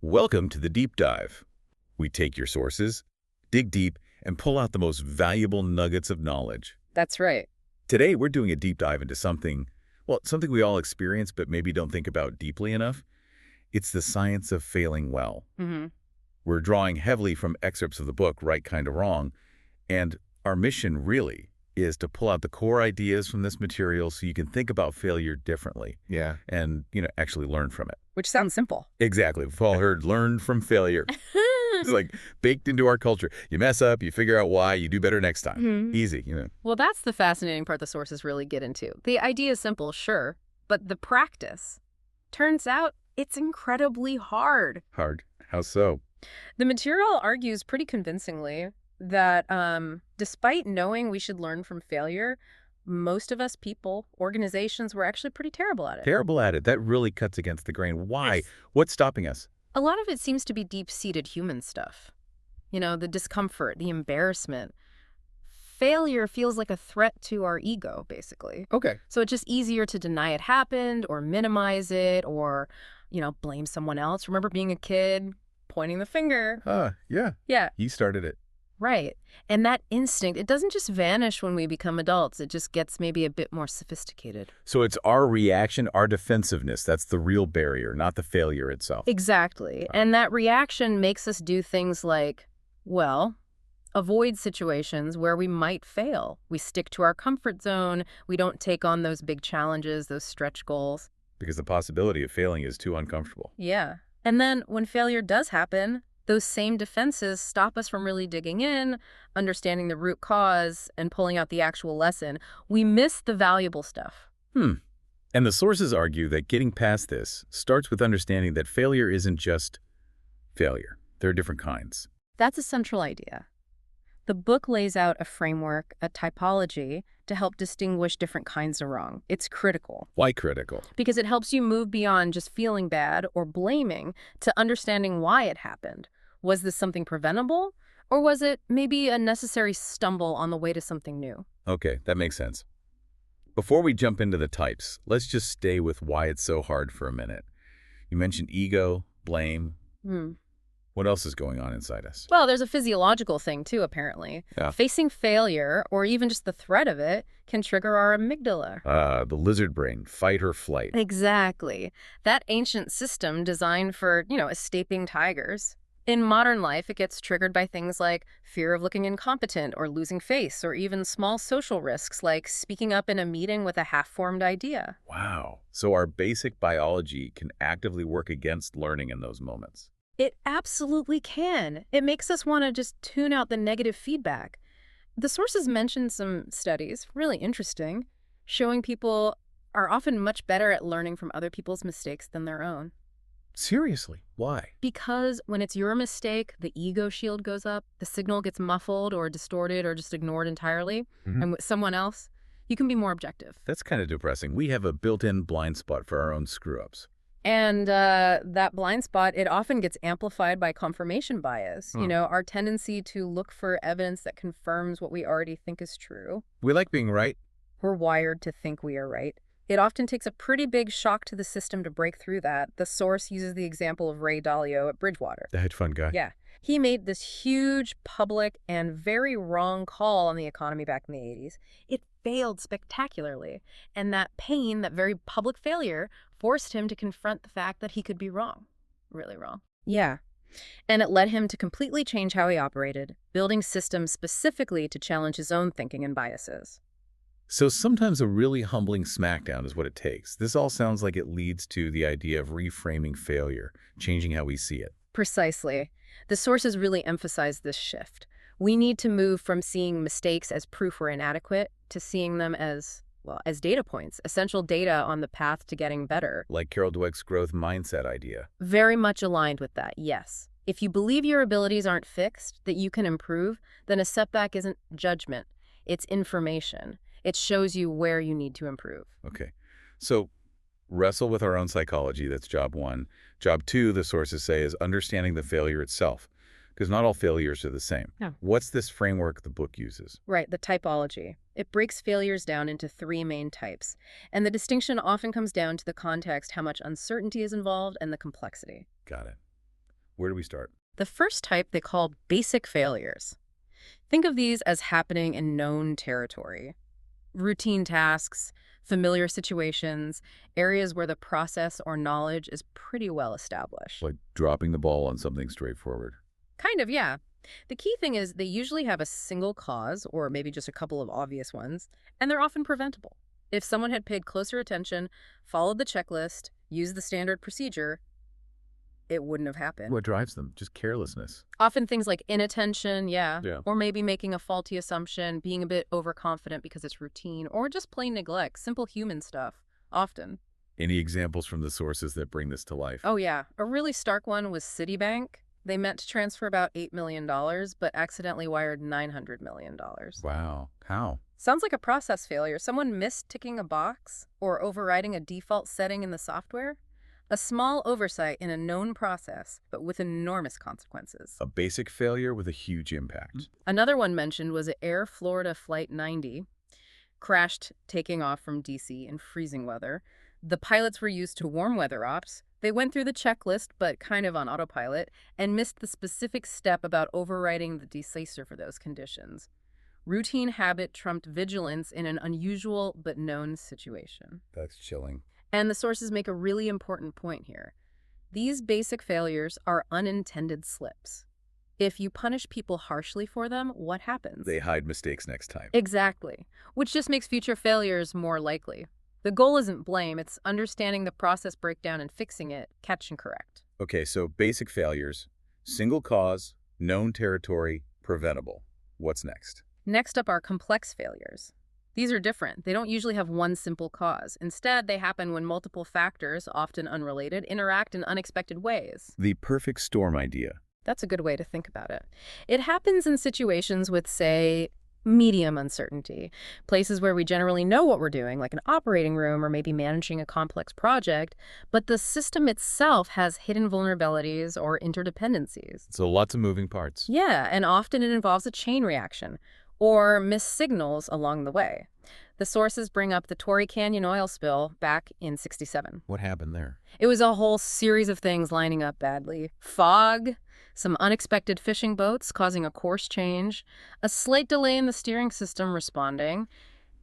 Welcome to the Deep Dive. We take your sources, dig deep, and pull out the most valuable nuggets of knowledge. That's right. Today, we're doing a deep dive into something we all experience but maybe don't think about deeply enough. It's the science of failing well. Mm-hmm. We're drawing heavily from excerpts of the book, Right Kind of Wrong, and our mission really is to pull out the core ideas from this material so you can think about failure differently. Yeah. And, actually learn from it. Which sounds simple. Exactly. We've all heard learn from failure. It's like baked into our culture. You mess up, you figure out why, you do better next time. Mm-hmm. Easy. Well, that's the fascinating part the sources really get into. The idea is simple, sure, but the practice, turns out it's incredibly hard. Hard. How so? The material argues pretty convincingly that despite knowing we should learn from failure, most of us people, organizations, were actually pretty terrible at it. Terrible at it. That really cuts against the grain. Why? Yes. What's stopping us? A lot of it seems to be deep-seated human stuff. The discomfort, the embarrassment. Failure feels like a threat to our ego, basically. Okay. So it's just easier to deny it happened or minimize it or, blame someone else. Remember being a kid, pointing the finger? Yeah. Yeah. You started it. Right. And that instinct, it doesn't just vanish when we become adults. It just gets maybe a bit more sophisticated. So it's our reaction, our defensiveness. That's the real barrier, not the failure itself. Exactly. And that reaction makes us do things like, avoid situations where we might fail. We stick to our comfort zone. We don't take on those big challenges, those stretch goals. Because the possibility of failing is too uncomfortable. Yeah. And then when failure does happen, those same defenses stop us from really digging in, understanding the root cause, and pulling out the actual lesson. We miss the valuable stuff. And the sources argue that getting past this starts with understanding that failure isn't just failure. There are different kinds. That's a central idea. The book lays out a framework, a typology, to help distinguish different kinds of wrong. It's critical. Why critical? Because it helps you move beyond just feeling bad or blaming to understanding why it happened. Was this something preventable? Or was it maybe a necessary stumble on the way to something new? Okay, that makes sense. Before we jump into the types, let's just stay with why it's so hard for a minute. You mentioned ego, blame. What else is going on inside us? Well, there's a physiological thing too, apparently. Yeah. Facing failure, or even just the threat of it, can trigger our amygdala. The lizard brain, fight or flight. Exactly. That ancient system designed for, escaping tigers. In modern life, it gets triggered by things like fear of looking incompetent or losing face, or even small social risks like speaking up in a meeting with a half-formed idea. Wow. So our basic biology can actively work against learning in those moments. It absolutely can. It makes us want to just tune out the negative feedback. The sources mention some studies, really interesting, showing people are often much better at learning from other people's mistakes than their own. Seriously? Why? Because when it's your mistake, the ego shield goes up, the signal gets muffled or distorted or just ignored entirely, and with someone else, you can be more objective. That's kind of depressing. We have a built-in blind spot for our own screw-ups. And that blind spot, it often gets amplified by confirmation bias. Our tendency to look for evidence that confirms what we already think is true. We like being right. We're wired to think we are right. It often takes a pretty big shock to the system to break through that. The source uses the example of Ray Dalio at Bridgewater. The hedge fund guy. Yeah. He made this huge public and very wrong call on the economy back in the 80s. It failed spectacularly. And that pain, that very public failure, forced him to confront the fact that he could be wrong. Really wrong. Yeah. And it led him to completely change how he operated, building systems specifically to challenge his own thinking and biases. So sometimes a really humbling smackdown is what it takes. This all sounds like it leads to the idea of reframing failure, changing how we see it. Precisely. The sources really emphasize this shift. We need to move from seeing mistakes as proof we're inadequate to seeing them as data points, essential data on the path to getting better. Like Carol Dweck's growth mindset idea. Very much aligned with that, yes. If you believe your abilities aren't fixed, that you can improve, then a setback isn't judgment. It's information. It shows you where you need to improve. Okay. So wrestle with our own psychology. That's job one. Job two, the sources say, is understanding the failure itself. Because not all failures are the same. Yeah. What's this framework the book uses? Right, the typology. It breaks failures down into 3 main types. And the distinction often comes down to the context, how much uncertainty is involved, and the complexity. Got it. Where do we start? The first type they call basic failures. Think of these as happening in known territory. Routine tasks, familiar situations, areas where the process or knowledge is pretty well established. Like dropping the ball on something straightforward. Kind of, yeah. The key thing is they usually have a single cause, or maybe just a couple of obvious ones, and they're often preventable. If someone had paid closer attention, followed the checklist, used the standard procedure, it wouldn't have happened. What drives them? Just carelessness. Often things like inattention, Yeah. or maybe making a faulty assumption, being a bit overconfident because it's routine, or just plain neglect, simple human stuff, often. Any examples from the sources that bring this to life? Oh yeah, a really stark one was Citibank. They meant to transfer about $8 million, but accidentally wired $900 million. Wow. How? Sounds like a process failure. Someone missed ticking a box or overriding a default setting in the software. A small oversight in a known process, but with enormous consequences. A basic failure with a huge impact. Another one mentioned was Air Florida Flight 90. Crashed taking off from D.C. in freezing weather. The pilots were used to warm weather ops. They went through the checklist, but kind of on autopilot, and missed the specific step about overriding the deceaser for those conditions. Routine habit trumped vigilance in an unusual but known situation. That's chilling. And the sources make a really important point here. These basic failures are unintended slips. If you punish people harshly for them, what happens? They hide mistakes next time. Exactly, which just makes future failures more likely. The goal isn't blame, it's understanding the process breakdown and fixing it, catch and correct. Okay, so basic failures, single cause, known territory, preventable. What's next? Next up are complex failures. These are different. They don't usually have one simple cause. Instead, they happen when multiple factors, often unrelated, interact in unexpected ways. The perfect storm idea. That's a good way to think about it. It happens in situations with, say, medium uncertainty, places where we generally know what we're doing, like an operating room or maybe managing a complex project, but the system itself has hidden vulnerabilities or interdependencies. So lots of moving parts. Yeah, and often it involves a chain reaction or missed signals along the way. The sources bring up the Torrey Canyon oil spill back in '67. What happened there? It was a whole series of things lining up badly. Fog, some unexpected fishing boats causing a course change, a slight delay in the steering system responding.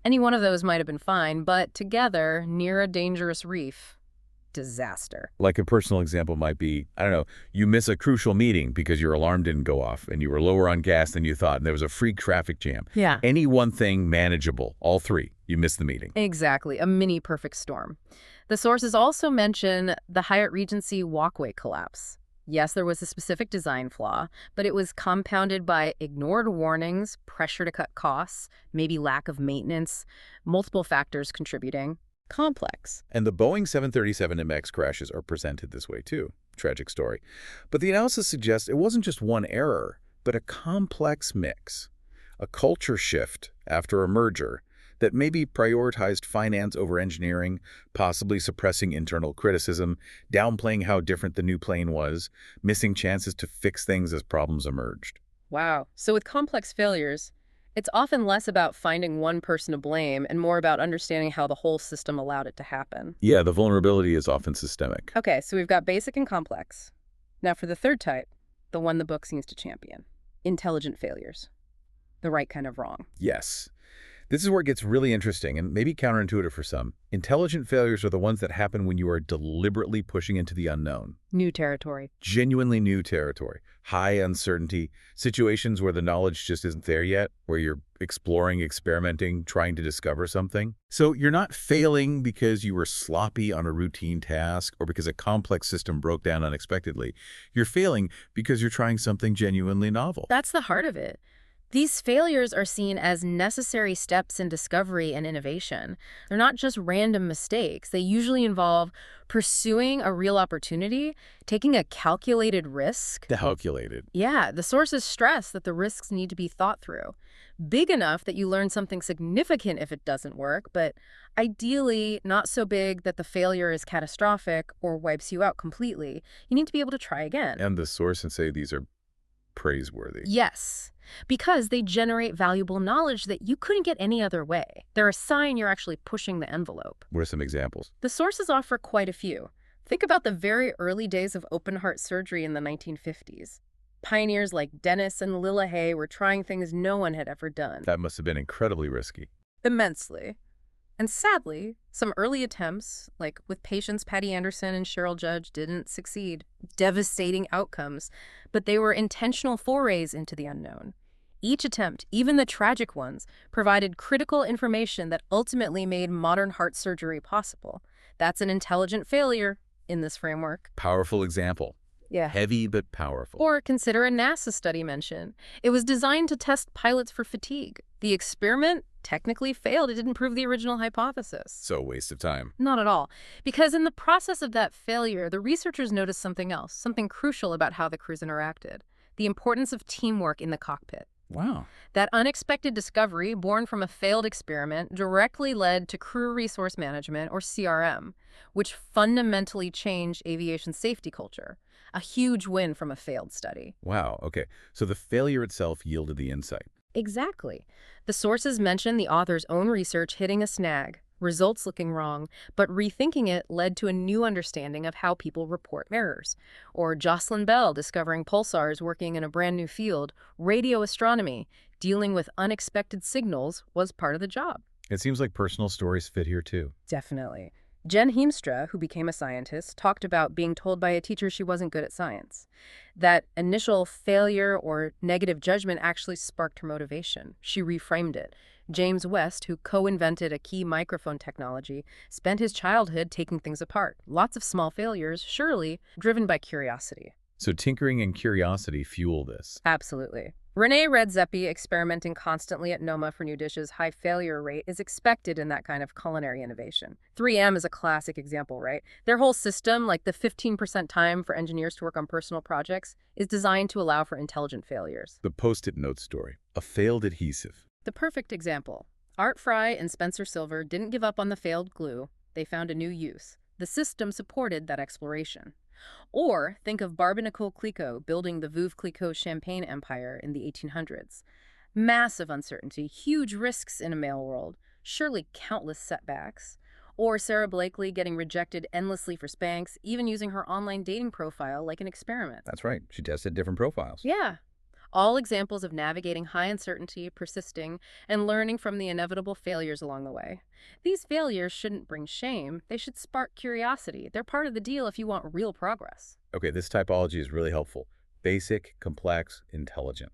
Any one of those might have been fine, but together, near a dangerous reef, disaster. Like a personal example might be, I don't know, you miss a crucial meeting because your alarm didn't go off and you were lower on gas than you thought and there was a freak traffic jam. Yeah. Any one thing manageable, all three, you miss the meeting. Exactly, a mini perfect storm. The sources also mention the Hyatt Regency walkway collapse. Yes, there was a specific design flaw, but it was compounded by ignored warnings, pressure to cut costs, maybe lack of maintenance, multiple factors contributing. Complex. And the Boeing 737MX crashes are presented this way too. Tragic story. But the analysis suggests it wasn't just one error, but a complex mix. A culture shift after a merger that maybe prioritized finance over engineering, possibly suppressing internal criticism, downplaying how different the new plane was, missing chances to fix things as problems emerged. Wow. So with complex failures, it's often less about finding one person to blame and more about understanding how the whole system allowed it to happen. Yeah, the vulnerability is often systemic. Okay, so we've got basic and complex. Now for the third type, the one the book seems to champion. Intelligent failures. The right kind of wrong. Yes. This is where it gets really interesting and maybe counterintuitive for some. Intelligent failures are the ones that happen when you are deliberately pushing into the unknown. New territory. Genuinely new territory. High uncertainty. Situations where the knowledge just isn't there yet, where you're exploring, experimenting, trying to discover something. So you're not failing because you were sloppy on a routine task or because a complex system broke down unexpectedly. You're failing because you're trying something genuinely novel. That's the heart of it. These failures are seen as necessary steps in discovery and innovation. They're not just random mistakes. They usually involve pursuing a real opportunity, taking a calculated risk. Calculated. Yeah, the sources stress that the risks need to be thought through. Big enough that you learn something significant if it doesn't work, but ideally not so big that the failure is catastrophic or wipes you out completely. You need to be able to try again. And the sources say these are praiseworthy. Yes, because they generate valuable knowledge that you couldn't get any other way. They're a sign you're actually pushing the envelope. What are some examples? The sources offer quite a few. Think about the very early days of open-heart surgery in the 1950s. Pioneers like Dennis and Lillehei were trying things no one had ever done. That must have been incredibly risky. Immensely. And sadly, some early attempts, like with patients Patty Anderson and Cheryl Judge, didn't succeed. Devastating outcomes, but they were intentional forays into the unknown. Each attempt, even the tragic ones, provided critical information that ultimately made modern heart surgery possible. That's an intelligent failure in this framework. Powerful example. Yeah. Heavy but powerful. Or consider a NASA study mention. It was designed to test pilots for fatigue. The experiment technically failed. It didn't prove the original hypothesis. So a waste of time. Not at all. Because in the process of that failure, the researchers noticed something else, something crucial about how the crews interacted. The importance of teamwork in the cockpit. Wow. That unexpected discovery, born from a failed experiment, directly led to crew resource management, or CRM, which fundamentally changed aviation safety culture. A huge win from a failed study. Wow, okay. So the failure itself yielded the insight. Exactly. The sources mention the author's own research hitting a snag, results looking wrong, but rethinking it led to a new understanding of how people report errors. Or Jocelyn Bell discovering pulsars working in a brand new field, radio astronomy, dealing with unexpected signals was part of the job. It seems like personal stories fit here too. Definitely. Jen Heemstra, who became a scientist, talked about being told by a teacher she wasn't good at science. That initial failure or negative judgment actually sparked her motivation. She reframed it. James West, who co-invented a key microphone technology, spent his childhood taking things apart. Lots of small failures, surely, driven by curiosity. So tinkering and curiosity fuel this. Absolutely. Renee Redzepi, experimenting constantly at NOMA for new dishes' high failure rate, is expected in that kind of culinary innovation. 3M is a classic example, right? Their whole system, like the 15% time for engineers to work on personal projects, is designed to allow for intelligent failures. The Post-it note story. A failed adhesive. The perfect example. Art Fry and Spencer Silver didn't give up on the failed glue. They found a new use. The system supported that exploration. Or think of Barbe Nicole Clicquot building the Veuve Clicquot champagne empire in the 1800s. Massive uncertainty, huge risks in a male world, surely countless setbacks. Or Sarah Blakely getting rejected endlessly for Spanx, even using her online dating profile like an experiment. That's right. She tested different profiles. Yeah. All examples of navigating high uncertainty, persisting, and learning from the inevitable failures along the way. These failures shouldn't bring shame. They should spark curiosity. They're part of the deal if you want real progress. Okay, this typology is really helpful. Basic, complex, intelligent.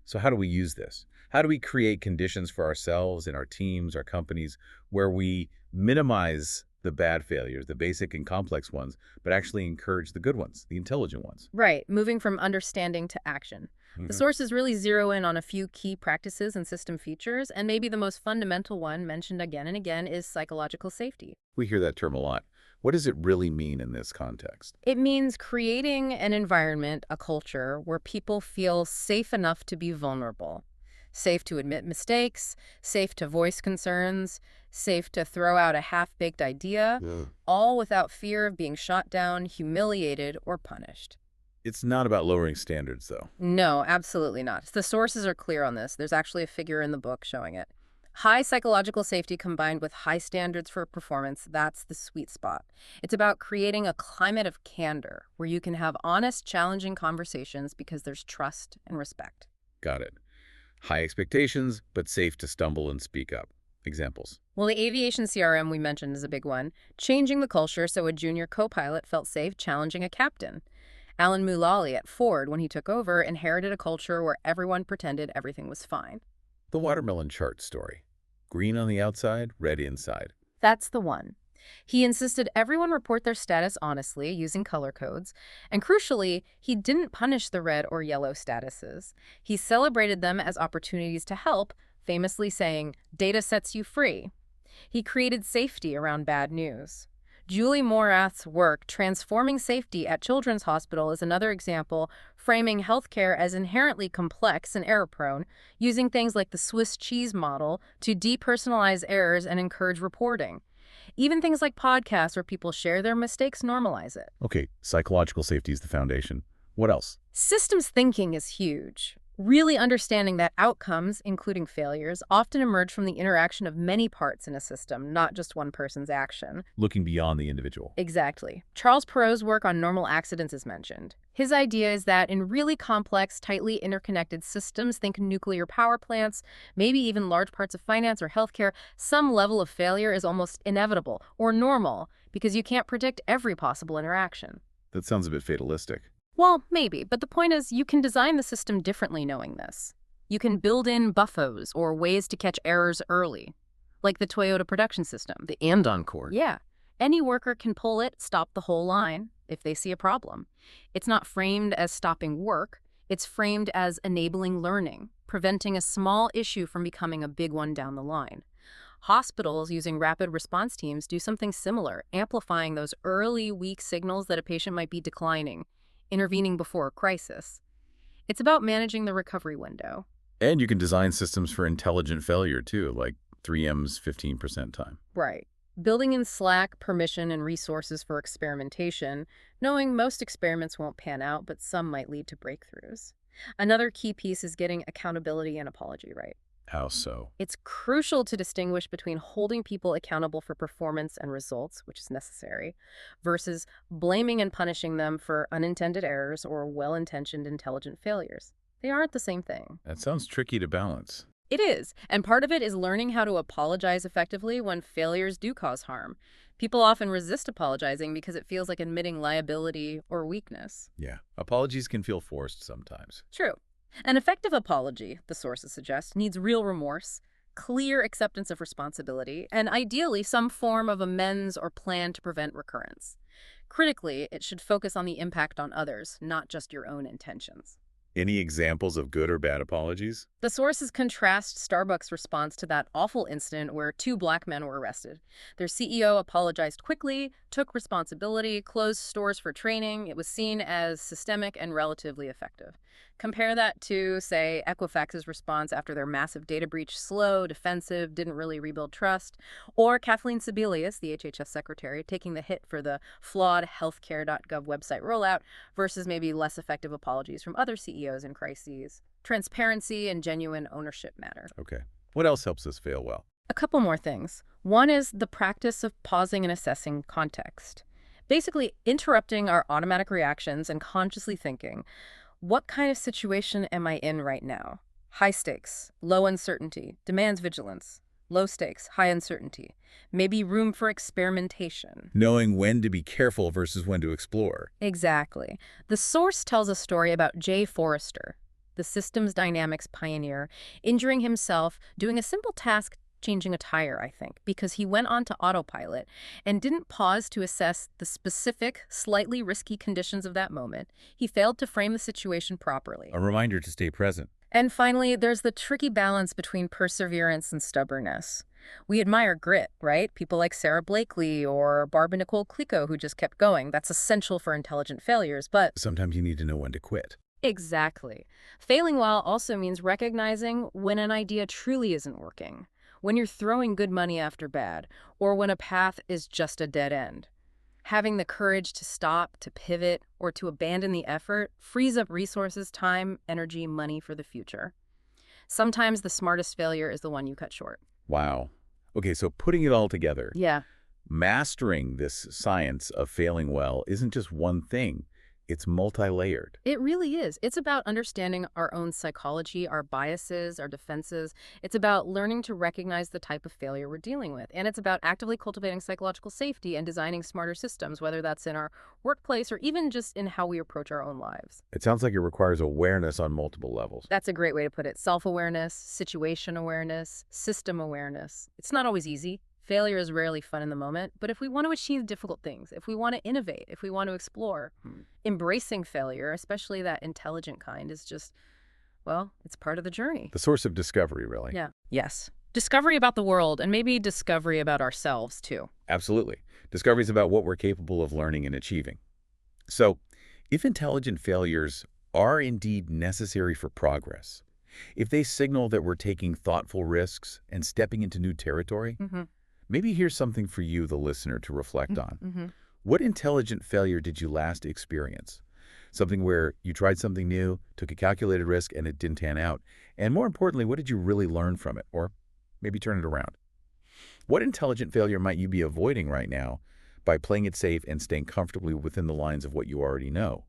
So how do we use this? How do we create conditions for ourselves and our teams, our companies, where we minimize the bad failures, the basic and complex ones, but actually encourage the good ones, the intelligent ones? Right, moving from understanding to action. The sources really zero in on a few key practices and system features, and maybe the most fundamental one mentioned again and again is psychological safety. We hear that term a lot. What does it really mean in this context? It means creating an environment, a culture, where people feel safe enough to be vulnerable. Safe to admit mistakes, safe to voice concerns, safe to throw out a half-baked idea, all without fear of being shot down, humiliated, or punished. It's not about lowering standards, though. No, absolutely not. The sources are clear on this. There's actually a figure in the book showing it. High psychological safety combined with high standards for performance, that's the sweet spot. It's about creating a climate of candor where you can have honest, challenging conversations because there's trust and respect. Got it. High expectations, but safe to stumble and speak up. Examples. Well, the aviation CRM we mentioned is a big one. Changing the culture so a junior co-pilot felt safe challenging a captain. Alan Mulally at Ford, when he took over, inherited a culture where everyone pretended everything was fine. The watermelon chart story. Green on the outside, red inside. That's the one. He insisted everyone report their status honestly, using color codes. And crucially, he didn't punish the red or yellow statuses. He celebrated them as opportunities to help, famously saying, "Data sets you free." He created safety around bad news. Julie Morath's work, Transforming Safety at Children's Hospital, is another example, framing healthcare as inherently complex and error-prone, using things like the Swiss cheese model to depersonalize errors and encourage reporting. Even things like podcasts where people share their mistakes normalize it. Okay, psychological safety is the foundation. What else? Systems thinking is huge. Really understanding that outcomes, including failures, often emerge from the interaction of many parts in a system, not just one person's action. Looking beyond the individual. Exactly. Charles Perrow's work on normal accidents is mentioned. His idea is that in really complex, tightly interconnected systems, think nuclear power plants, maybe even large parts of finance or healthcare, some level of failure is almost inevitable or normal because you can't predict every possible interaction. That sounds a bit fatalistic. Well, maybe, but the point is you can design the system differently knowing this. You can build in buffos or ways to catch errors early, like the Toyota production system. The and-on cord. Yeah. Any worker can pull it, stop the whole line if they see a problem. It's not framed as stopping work. It's framed as enabling learning, preventing a small issue from becoming a big one down the line. Hospitals using rapid response teams do something similar, amplifying those early, weak signals that a patient might be declining, intervening before a crisis. It's about managing the recovery window. And you can design systems for intelligent failure, too, like 3M's 15% time. Right. Building in slack, permission, and resources for experimentation, knowing most experiments won't pan out, but some might lead to breakthroughs. Another key piece is getting accountability and apology right. How so? It's crucial to distinguish between holding people accountable for performance and results, which is necessary, versus blaming and punishing them for unintended errors or well-intentioned intelligent failures. They aren't the same thing. That sounds tricky to balance. It is, and part of it is learning how to apologize effectively when failures do cause harm. People often resist apologizing because it feels like admitting liability or weakness. Yeah, apologies can feel forced sometimes. True. An effective apology, the sources suggest, needs real remorse, clear acceptance of responsibility, and ideally some form of amends or plan to prevent recurrence. Critically, it should focus on the impact on others, not just your own intentions. Any examples of good or bad apologies? The sources contrast Starbucks' response to that awful incident where 2 black men were arrested. Their CEO apologized quickly, took responsibility, closed stores for training. It was seen as systemic and relatively effective. Compare that to, say, Equifax's response after their massive data breach, slow, defensive, didn't really rebuild trust, or Kathleen Sebelius, the HHS secretary, taking the hit for the flawed healthcare.gov website rollout versus maybe less effective apologies from other CEOs in crises. Transparency and genuine ownership matter. Okay. What else helps us fail well? A couple more things. One is the practice of pausing and assessing context. Basically, interrupting our automatic reactions and consciously thinking, what kind of situation am I in right now? High stakes, low uncertainty, demands vigilance. Low stakes, high uncertainty. Maybe room for experimentation. Knowing when to be careful versus when to explore. Exactly. The source tells a story about Jay Forrester, the systems dynamics pioneer, injuring himself doing a simple task, changing a tire, I think, because he went on to autopilot and didn't pause to assess the specific, slightly risky conditions of that moment. He failed to frame the situation properly. A reminder to stay present. And finally, there's the tricky balance between perseverance and stubbornness. We admire grit, right? People like Sarah Blakely or Barbara Nicole Clico who just kept going. That's essential for intelligent failures, but Sometimes you need to know when to quit. exactly. Failing well also means recognizing when an idea truly isn't working, when you're throwing good money after bad, or when a path is just a dead end. Having the courage to stop, to pivot, or to abandon the effort frees up resources, time, energy, money for the future. Sometimes the smartest failure is the one you cut short. Wow. Okay, so putting it all together, Yeah. mastering this science of failing well isn't just one thing. It's multi-layered. It really is. It's about understanding our own psychology, our biases, our defenses. It's about learning to recognize the type of failure we're dealing with. And it's about actively cultivating psychological safety and designing smarter systems, whether that's in our workplace or even just in how we approach our own lives. It sounds like it requires awareness on multiple levels. That's a great way to put it. Self-awareness, situation awareness, system awareness. It's not always easy. Failure is rarely fun in the moment, but if we want to achieve difficult things, if we want to innovate, if we want to explore, embracing failure, especially that intelligent kind, is just, well, it's part of the journey. The source of discovery, really. Yeah. Yes. Discovery about the world and maybe discovery about ourselves, too. Absolutely. Discoveries about what we're capable of learning and achieving. So, if intelligent failures are indeed necessary for progress, if they signal that we're taking thoughtful risks and stepping into new territory, maybe here's something for you, the listener, to reflect on. What intelligent failure did you last experience? Something where you tried something new, took a calculated risk, and it didn't pan out. And more importantly, what did you really learn from it? Or maybe turn it around. What intelligent failure might you be avoiding right now by playing it safe and staying comfortably within the lines of what you already know?